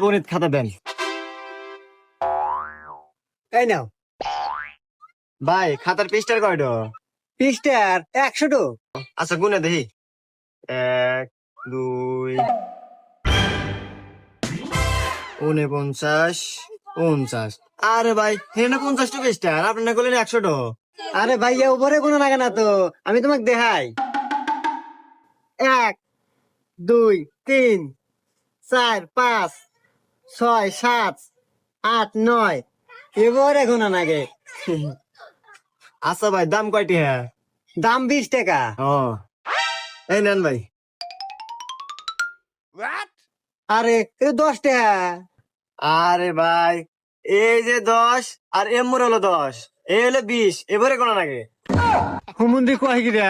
গণিত খাতা দেন। এই নাও ভাই খাতার পৃষ্ঠার কয়টো? পৃষ্ঠার 100টো। আচ্ছা গুনে দেখি। 1 2 49 50। আরে ভাই হেনে 50টা পৃষ্ঠা আর আপনি বললেন 100টো। আরে ভাইয়া উপরে কোনো লাগে না তো, আমি তোমাকে দেখাই। 1 2 3 4 5 6 7 8 9 এবারে কোনো লাগে। আচ্ছা ভাই দাম কয়টি? হ্যাঁ দাম 20 টাকা। ও এই নেন ভাই। আরে এটা 10 টাকা। আরে ভাই এই যে 10 আর এমুর হলো 10, এই হলো 20, এবারে কোন লাগে? হুমুন্দি কয় গিরা